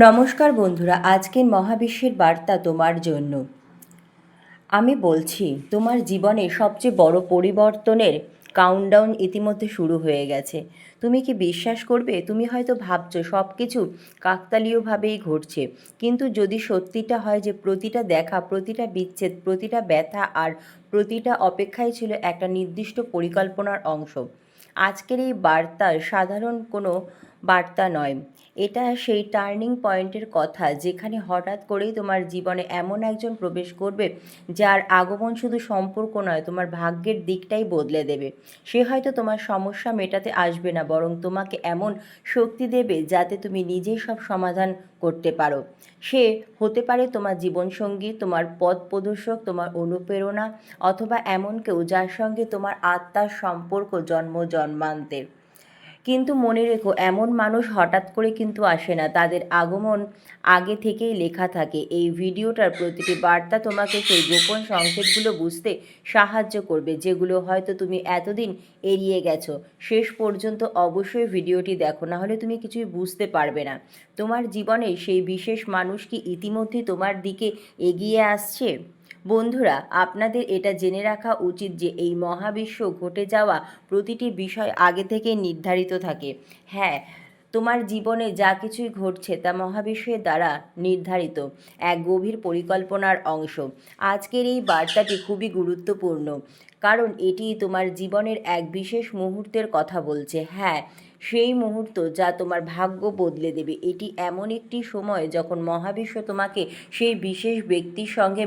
নমস্কার বন্ধুরা, আজকের মহাবিশ্বের বার্তা তোমার জন্য। আমি বলছি, তোমার জীবনে সবচেয়ে বড় পরিবর্তনের কাউন্টডাউন ইতিমধ্যে শুরু হয়ে গেছে। তুমি কি বিশ্বাস করবে? তুমি হয়তো ভাবছো সব কিছু কাকতালীয়ভাবেই ঘটছে, কিন্তু যদি সত্যিটা হয় যে প্রতিটা দেখা, প্রতিটা বিচ্ছেদ, প্রতিটা ব্যথা আর প্রতিটা অপেক্ষাই ছিল একটা নির্দিষ্ট পরিকল্পনার অংশ। আজকের এই বার্তা সাধারণ কোনো বার্তা নয়। এটা সেই টার্নিং পয়েন্টের কথা যেখানে হঠাৎ করেই তোমার জীবনে এমন একজন প্রবেশ করবে যার আগমন শুধু সম্পর্ক নয়, তোমার ভাগ্যের দিকটাই বদলে দেবে। সে হয়তো তোমার সমস্যা মেটাতে আসবে না, বরং তোমাকে এমন শক্তি দেবে যাতে তুমি নিজেই সব সমাধান করতে পারো। সে হতে পারে তোমার জীবনসঙ্গী, তোমার পথ প্রদর্শক, তোমার অনুপ্রেরণা, অথবা এমন কেউ যার সঙ্গে তোমার আত্মার সম্পর্ক জন্ম জন্মান্তের। কিন্তু মনে রেখো, এমন মানুষ হঠাৎ করে কিন্তু আসে না, তাদের আগমন আগে থেকেই লেখা থাকে। এই ভিডিওটার প্রতিটি বার্তা তোমাকে সেই গোপন সংকেতগুলো বুঝতে সাহায্য করবে, যেগুলো হয়তো তুমি এতদিন এড়িয়ে গেছো। শেষ পর্যন্ত অবশ্যই ভিডিওটি দেখো, না হলে তুমি কিছুই বুঝতে পারবে না। তোমার জীবনে সেই বিশেষ মানুষ কি ইতিমধ্যেই তোমার দিকে এগিয়ে আসছে? বন্ধুরা, আপনাদের এটা জেনে রাখা উচিত যে এই মহাবিশ্ব ঘটে যাওয়া প্রতিটি বিষয় আগে থেকে নির্ধারিত থাকে। হ্যাঁ, তোমার জীবনে যা কিছুই ঘটছে তা মহাবিশ্বের দ্বারা নির্ধারিত এক গভীর পরিকল্পনার অংশ। আজকের এই বার্তাটি খুবই গুরুত্বপূর্ণ, কারণ এটি তোমার জীবনের এক বিশেষ মুহূর্তের কথা বলছে। হ্যাঁ, সেই মুহূর্ত যা তোমার ভাগ্য বদলে দেবে। এটি এমন একটি সময় যখন মহাবিশ্ব তোমাকে সেই বিশেষ ব্যক্তির সঙ্গে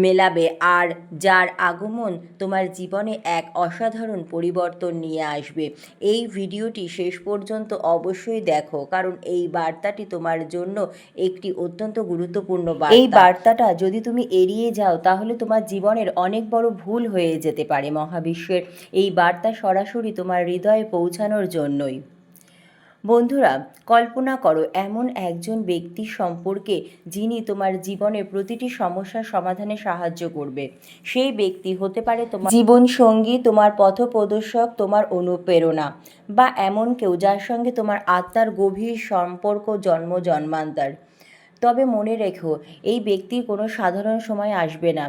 মেলাবে, আর যার আগমন তোমার জীবনে এক অসাধারণ পরিবর্তন নিয়ে আসবে। এই ভিডিওটি শেষ পর্যন্ত অবশ্যই দেখো, কারণ এই বার্তাটি তোমার জন্য একটি অত্যন্ত গুরুত্বপূর্ণ বার্তা। এই বার্তাটা যদি তুমি এড়িয়ে যাও তাহলে তোমার জীবনের অনেক বড় ভুল হয়ে যেতে পারে। মহাবিশ্বের এই বার্তা সরাসরি তোমার হৃদয়ে পৌঁছানোর জন্যই। বন্ধুরা, কল্পনা করো এমন একজন ব্যক্তি সম্পর্কে যিনি তোমার জীবনের প্রতিটি সমস্যার সমাধানে সাহায্য করবে। সেই ব্যক্তি হতে পারে তোমার জীবন সঙ্গী, তোমার পথপ্রদর্শক, তোমার অনুপ্রেরণা, বা এমন কেউ যার সঙ্গে তোমার আত্মার গভীর সম্পর্ক জন্ম জন্মান্তর। তবে মনে রেখো, এই ব্যক্তির কোনো সাধারণ সময় আসবে না।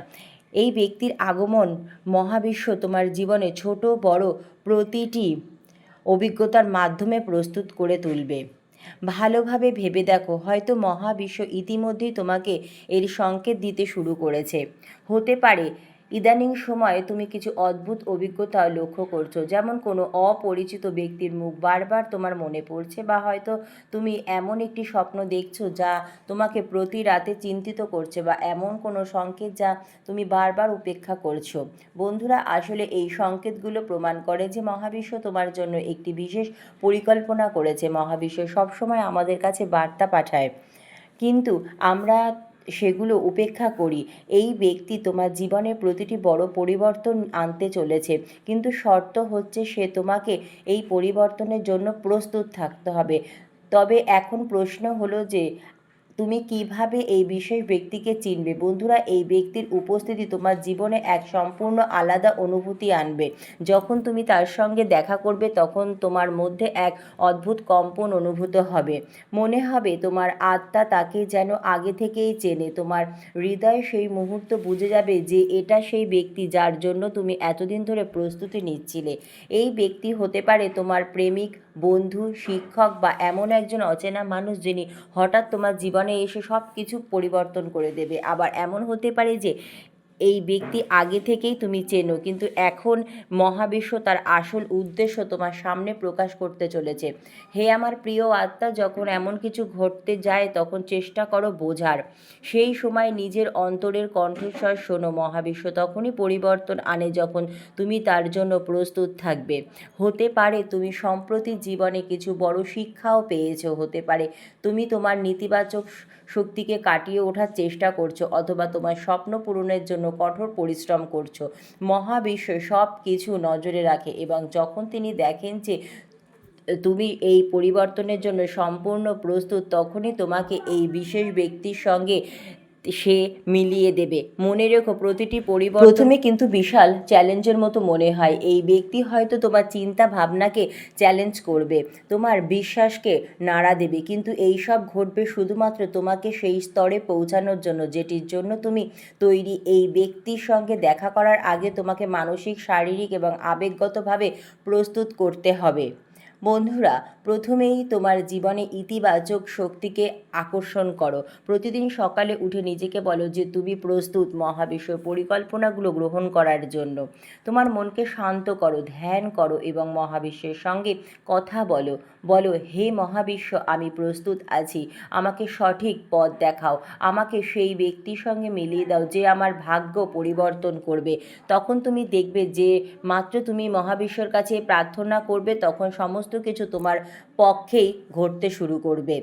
এই ব্যক্তির আগমন মহাবিশ্ব তোমার জীবনে ছোট বড় প্রতিটি অভিজ্ঞতার মাধ্যমে প্রস্তুত করে তুলবে। ভালোভাবে ভেবে দেখো, হয়তো মহাবিশ্ব ইতিমধ্যেই তোমাকে এর সংকেত দিতে শুরু করেছে। হতে পারে ইদানিং সময়ে তুমি কিছু অদ্ভুত অভিজ্ঞতা লক্ষ্য করছো, যেমন কোনো অপরিচিত ব্যক্তির মুখ বারবার তোমার মনে পড়ছে, বা হয়তো তুমি এমন একটি স্বপ্ন দেখছো যা তোমাকে প্রতি রাতে চিন্তিত করছে, বা এমন কোনো সংকেত যা তুমি বারবার উপেক্ষা করছো। বন্ধুরা, আসলে এই সংকেতগুলো প্রমাণ করে যে মহাবিশ্ব তোমার জন্য একটি বিশেষ পরিকল্পনা করেছে। মহাবিশ্ব সবসময় আমাদের কাছে বার্তা পাঠায়, কিন্তু আমরা সেগুলো উপেক্ষা করি। এই ব্যক্তি তোমার জীবনে প্রতিটি বড় পরিবর্তন আনতে চলেছে, কিন্তু শর্ত হচ্ছে সে তোমাকে এই পরিবর্তনের জন্য প্রস্তুত থাকতে হবে। তবে এখন প্রশ্ন হলো যে তুমি কিভাবে এই বিশেষ ব্যক্তিকে চিনবে? বন্ধুরা, এই ব্যক্তির উপস্থিতি তোমার জীবনে এক সম্পূর্ণ আলাদা অনুভূতি আনবে। যখন তুমি তার সঙ্গে দেখা করবে তখন তোমার মধ্যে এক অদ্ভুত কম্পন অনুভূত হবে। মনে হবে তোমার আত্মা তাকে যেন আগে থেকেই চেনে। তোমার হৃদয় সেই মুহূর্ত বুঝে যাবে যে এটা সেই ব্যক্তি যার জন্য তুমি এতদিন ধরে প্রস্তুতি নিচ্ছিলে। এই ব্যক্তি হতে পারে তোমার প্রেমিক, বন্ধু, শিক্ষক, বা এমন একজন অচেনা মানুষ যিনি হঠাৎ তোমার জীবনে এসে সব কিছু পরিবর্তন করে দেবে। আবার এমন হতে পারে যে এই ব্যক্তি আগে থেকেই তুমি চেনো, কিন্তু এখন মহাবিশ্ব তার আসল উদ্দেশ্য তোমার সামনে প্রকাশ করতে চলেছে। হে আমার প্রিয় আত্মা, যখন এমন কিছু ঘটতে যায় তখন চেষ্টা করো বোঝার। সেই সময় নিজের অন্তরের কণ্ঠস্বর শোনো। মহাবিশ্ব তখনই পরিবর্তন আনে যখন তুমি তার জন্য প্রস্তুত থাকবে। হতে পারে তুমি সম্প্রতি জীবনে কিছু বড় শিক্ষাও পেয়েছো। হতে পারে তুমি তোমার নেতিবাচক শক্তিকে কাটিয়ে ওঠার চেষ্টা করছো, অথবা তোমার স্বপ্ন পূরণের জন্য কঠোর পরিশ্রম করছো। মহাবিশ্ব সব কিছু নজরে রাখে, এবং যখন তিনি দেখেন যে তুমি এই পরিবর্তনের জন্য সম্পূর্ণ প্রস্তুত, তখনই তোমাকে এই বিশেষ ব্যক্তির সঙ্গে সে মিলিয়ে দেবে। মনে রেখো, প্রতিটি পরিবর্তন প্রথমে কিন্তু বিশাল চ্যালেঞ্জের মতো মনে হয়। এই ব্যক্তি হয়তো তোমার চিন্তা ভাবনাকে চ্যালেঞ্জ করবে, তোমার বিশ্বাসকে নাড়া দেবে, কিন্তু এই সব ঘটবে শুধুমাত্র তোমাকে সেই স্তরে পৌঁছানোর জন্য যেটির জন্য তুমি তৈরি। এই ব্যক্তির সঙ্গে দেখা করার আগে তোমাকে মানসিক, শারীরিক এবং আবেগগতভাবে প্রস্তুত করতে হবে। বন্ধুরা, প্রথমেই তোমার জীবনে ইতিবাচক শক্তিকে আকর্ষণ করো। প্রতিদিন সকালে উঠে নিজেকে বলো যে তুমি প্রস্তুত মহাবিশ্ব পরিকল্পনাগুলো গ্রহণ করার জন্য। তোমার মনকে শান্ত করো, ধ্যান করো এবং মহাবিশ্বের সঙ্গে কথা বলো। বলো, হে মহাবিশ্ব, আমি প্রস্তুত আছি, আমাকে সঠিক পথ দেখাও, আমাকে সেই ব্যক্তির সঙ্গে মিলিয়ে দাও যে আমার ভাগ্য পরিবর্তন করবে। তখন তুমি দেখবে যে মাত্র তুমি মহাবিশ্বর কাছে প্রার্থনা করবে, তখন সমস্ত কিছু তোমার পক্ষেই ঘটতে শুরু করবে।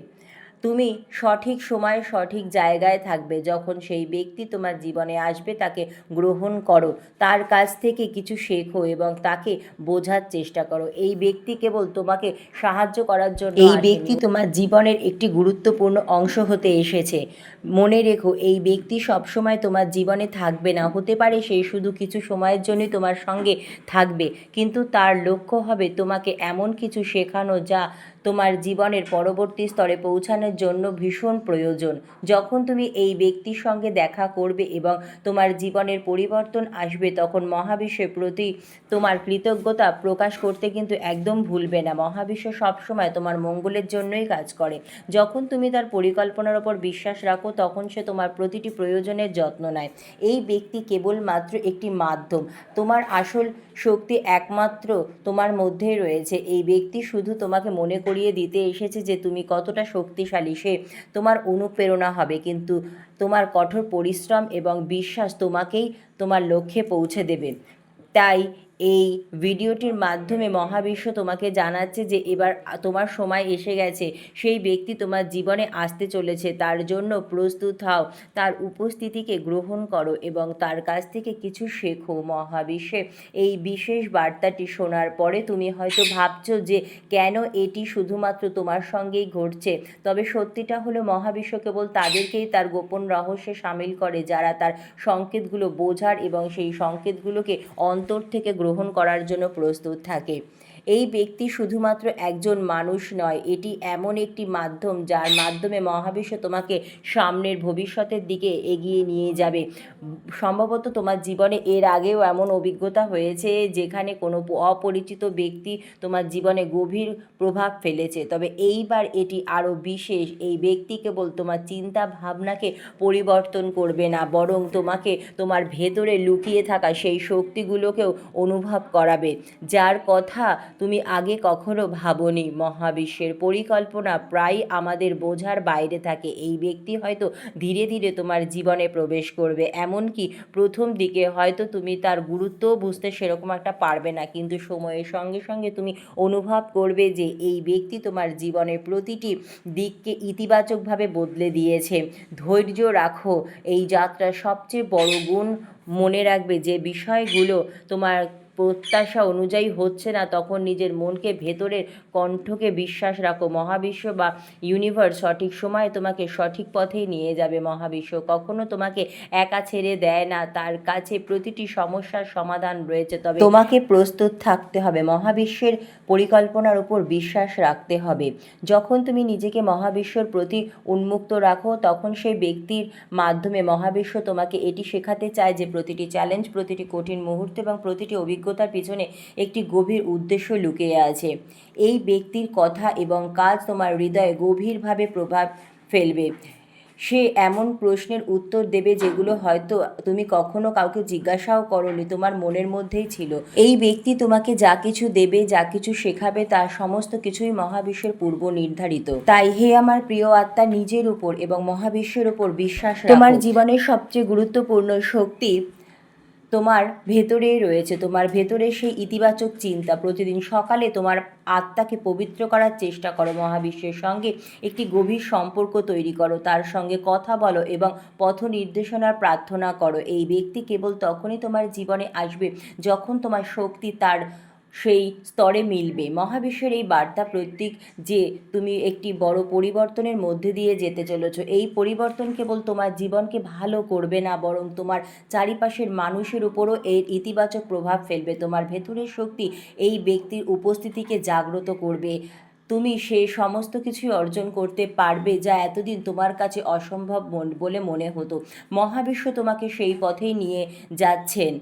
তুমি সঠিক সময়ে সঠিক জায়গায় থাকবে। যখন সেই ব্যক্তি তোমার জীবনে আসবে তাকে গ্রহণ করো, তার কাছ থেকে কিছু শেখো এবং তাকে বোঝার চেষ্টা করো। এই ব্যক্তি কেবল তোমাকে সাহায্য করার জন্য এই ব্যক্তি তোমার জীবনের একটি গুরুত্বপূর্ণ অংশ হতে এসেছে। মনে রেখো, এই ব্যক্তি সবসময় তোমার জীবনে থাকবে না, হতে পারে সেই শুধু কিছু সময়ের জন্যই তোমার সঙ্গে থাকবে, কিন্তু তার লক্ষ্য হবে তোমাকে এমন কিছু শেখানো যা তোমার জীবনের পরবর্তী স্তরে পৌঁছানোর জন্য ভীষণ প্রয়োজন। যখন তুমি এই ব্যক্তির সঙ্গে দেখা করবে এবং তোমার জীবনের পরিবর্তন আসবে, তখন মহাবিশ্বের প্রতি তোমার কৃতজ্ঞতা প্রকাশ করতে কিন্তু একদম ভুলবে না। মহাবিশ্ব সবসময় তোমার মঙ্গলের জন্যই কাজ করে। যখন তুমি তার পরিকল্পনার ওপর বিশ্বাস রাখো, তখন সে তোমার প্রতিটি প্রয়োজনের যত্ন নেয়। এই ব্যক্তি কেবলমাত্র একটি মাধ্যম, তোমার আসল শক্তি একমাত্র তোমার মধ্যেই রয়েছে। এই ব্যক্তি শুধু তোমাকে মনে করিয়ে দিতে এসেছে যে তুমি কতটা শক্তিশালী। সে তোমার অনুপ্রেরণা হবে, কিন্তু তোমার কঠোর পরিশ্রম এবং বিশ্বাস তোমাকেই তোমার লক্ষ্যে পৌঁছে দেবে। তাই এই ভিডিওটির মাধ্যমে মহাবিশ্ব তোমাকে জানাচ্ছে যে এবার তোমার সময় এসে গেছে। সেই ব্যক্তি তোমার জীবনে আসতে চলেছে, তার জন্য প্রস্তুত হও, তার উপস্থিতিকে গ্রহণ করো এবং তার কাছ থেকে কিছু শেখো। মহাবিশ্বে এই বিশেষ বার্তাটি শোনার পরে তুমি হয়তো ভাবছো যে কেন এটি শুধুমাত্র তোমার সঙ্গেই ঘটছে। তবে সত্যিটা হলো, মহাবিশ্ব কেবল তাদেরকেই তার গোপন রহস্যে সামিল করে যারা তার সংকেতগুলো বোঝার এবং সেই সংকেতগুলোকে অন্তর থেকে গ্রহণ করার জন্য প্রস্তুত থাকে। এই ব্যক্তি শুধুমাত্র একজন মানুষ নয়, এটি এমন একটি মাধ্যম যার মাধ্যমে মহাবিশ্ব তোমাকে সামনের ভবিষ্যতের দিকে এগিয়ে নিয়ে যাবে। সম্ভবত তোমার জীবনে এর আগেও এমন অভিজ্ঞতা হয়েছে যেখানে কোনো অপরিচিত ব্যক্তি তোমার জীবনে গভীর প্রভাব ফেলেছে, তবে এইবার এটি আরও বিশেষ। এই ব্যক্তি কেবল তোমার চিন্তা ভাবনাকে পরিবর্তন করবে না, বরং তোমাকে তোমার ভেতরে লুকিয়ে থাকা সেই শক্তিগুলোকেও অনুভব করাবে, যার কথা তুমি আগে কখনো ভাবোনি। মহাবিশ্বের পরিকল্পনা প্রায়ই আমাদের বোঝার বাইরে থাকে। এই ব্যক্তি হয়তো ধীরে ধীরে তোমার জীবনে প্রবেশ করবে, এমনকি প্রথম দিকে হয়তো তুমি তার গুরুত্বও বুঝতে সেরকম একটা পারবে না, কিন্তু সময়ের সঙ্গে সঙ্গে তুমি অনুভব করবে যে এই ব্যক্তি তোমার জীবনের প্রতিটি দিককে ইতিবাচকভাবে বদলে দিয়েছে। ধৈর্য রাখো, এই যাত্রার সবচেয়ে বড় গুণ মনে রাখবে যে বিষয়গুলো তোমার প্রত্যাশা অনুযায়ী হচ্ছে না, তখন নিজের মনকে, ভেতরের কণ্ঠকে বিশ্বাস রাখো। মহাবিশ্ব বা ইউনিভার্স সঠিক সময়ে তোমাকে সঠিক পথেই নিয়ে যাবে। মহাবিশ্ব কখনো তোমাকে একা ছেড়ে দেয় না, তার কাছে প্রতিটি সমস্যার সমাধান রয়েছে, তবে তোমাকে প্রস্তুত থাকতে হবে, মহাবিশ্বের পরিকল্পনার উপর বিশ্বাস রাখতে হবে। যখন তুমি নিজেকে মহাবিশ্বর প্রতি উন্মুক্ত রাখো, তখন সেই ব্যক্তির মাধ্যমে মহাবিশ্ব তোমাকে এটি শেখাতে চায় যে প্রতিটি চ্যালেঞ্জ, প্রতিটি কঠিন মুহূর্ত এবং প্রতিটি অভিজ্ঞতার পিছনে একটি গভীর উদ্দেশ্য লুকিয়ে আছে। এই ব্যক্তির কথা এবং কাজ তোমার হৃদয়ে গভীরভাবে প্রভাব ফেলবে। সে এমন প্রশ্নের উত্তর দেবে যেগুলো হয়তো তুমি কখনো কাউকে জিজ্ঞাসাও করোনি, তোমার মনের মধ্যেই ছিল। এই ব্যক্তি তোমাকে যা কিছু দেবে, যা কিছু শেখাবে, তার সমস্ত কিছুই মহাবিশ্বের পূর্ব নির্ধারিত। তাই হে আমার প্রিয় আত্মা, নিজের উপর এবং মহাবিশ্বের উপর বিশ্বাস রাখো। তোমার জীবনের সবচেয়ে গুরুত্বপূর্ণ শক্তি তোমার ভেতরেই রয়েছে। তোমার ভেতরে সেই ইতিবাচক চিন্তা। প্রতিদিন সকালে তোমার আত্মাকে পবিত্র করার চেষ্টা করো, মহাবিশ্বের সঙ্গে একটি গভীর সম্পর্ক তৈরি করো, তার সঙ্গে কথা বলো এবং পথ নির্দেশনার প্রার্থনা করো। এই ব্যক্তি কেবল তখনই তোমার জীবনে আসবে যখন তোমার শক্তি তার সেই স্তরে মিলবে। মহাবিশ্বের এই বার্তা প্রতীক যে তুমি একটি বড় পরিবর্তনের মধ্যে দিয়ে যেতে চলেছো। এই পরিবর্তন কেবল তোমার জীবনকে ভালো করবে না, বরং তোমার চারিপাশের মানুষের উপরও এর ইতিবাচক প্রভাব ফেলবে। তোমার ভেতরের শক্তি এই ব্যক্তির উপস্থিতিকে জাগ্রত করবে। তুমি সে সমস্ত কিছুই অর্জন করতে পারবে যা এতদিন তোমার কাছে অসম্ভব বলে মনে হতো। মহাবিশ্ব তোমাকে সেই পথেই নিয়ে যাচ্ছেন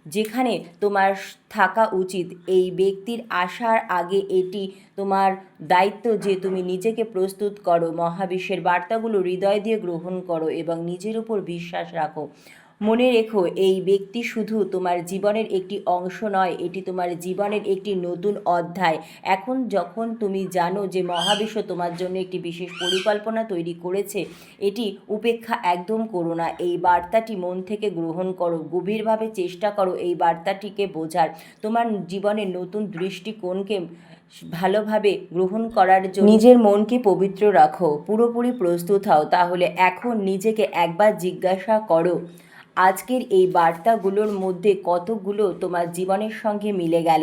যেখানে তোমার থাকা উচিত। এই ব্যক্তির আসার আগে এটি তোমার দায়িত্ব যে তুমি নিজেকে প্রস্তুত করো। মহাবিশ্বের বার্তাগুলো হৃদয় দিয়ে গ্রহণ করো এবং নিজের উপর বিশ্বাস রাখো। মনে রেখো, এই ব্যক্তি শুধু তোমার জীবনের একটি অংশ নয়, এটি তোমার জীবনের একটি নতুন অধ্যায়। এখন যখন তুমি জানো যে মহাবিশ্ব তোমার জন্য একটি বিশেষ পরিকল্পনা তৈরি করেছে, এটি উপেক্ষা একদম করো না। এই বার্তাটি মন থেকে গ্রহণ করো, গভীরভাবে চেষ্টা করো এই বার্তাটিকে বোঝার। তোমার জীবনের নতুন দৃষ্টিকোণকে ভালোভাবে গ্রহণ করার জন্য নিজের মনকে পবিত্র রাখো, পুরোপুরি প্রস্তুত হও। তাহলে এখন নিজেকে একবার জিজ্ঞাসা করো, আজকের এই বার্তাগুলোর মধ্যে কতগুলো তোমার জীবনের সঙ্গে মিলে গেল?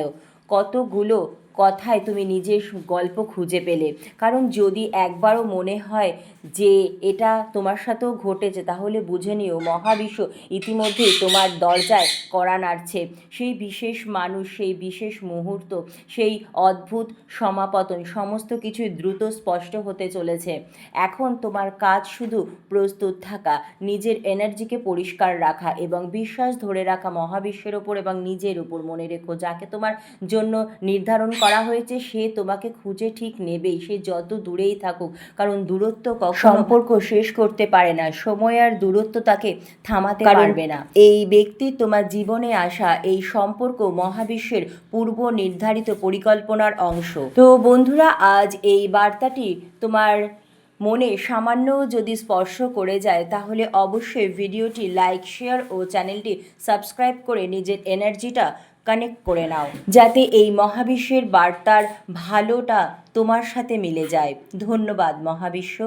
কতগুলো কথায় তুমি নিজের গল্প খুঁজে পেলে? কারণ যদি একবারও মনে হয় যে এটা তোমার সাথেও ঘটেছে, তাহলে বুঝে নিও মহাবিশ্ব ইতিমধ্যেই তোমার দরজায় কড়া নাড়ছে। সেই বিশেষ মানুষ, সেই বিশেষ মুহূর্ত, সেই অদ্ভুত সমাপতন সমস্ত কিছুই দ্রুত স্পষ্ট হতে চলেছে। এখন তোমার কাজ শুধু প্রস্তুত থাকা, নিজের এনার্জিকে পরিষ্কার রাখা এবং বিশ্বাস ধরে রাখা মহাবিশ্বের ওপর এবং নিজের উপর। মনে রেখো, যাকে তোমার জন্য নির্ধারণ করা হয়েছে সে তোমাকে খুঁজে ঠিক নেবেই, সে যত দূরেই থাকুক। কারণ দূরত্ব কখনো সম্পর্ক শেষ করতে পারে না, সময় আর দূরত্ব তাকে থামাতে পারবে না। এই ব্যক্তি তোমার জীবনে আসা, এই সম্পর্ক মহাবিশ্বের পূর্ব নির্ধারিত পরিকল্পনার অংশ। তো বন্ধুরা, আজ এই বার্তাটি তোমার মনে সামান্য যদি স্পর্শ করে যায়, তাহলে অবশ্যই ভিডিওটি লাইক, শেয়ার ও চ্যানেলটি সাবস্ক্রাইব করে নিজের এনার্জিটা কানেক্ট করে নাও, যাতে এই মহাবিশ্বের বার্তার ভালোটা তোমার সাথে মিলে যায়। ধন্যবাদ মহাবিশ্ব।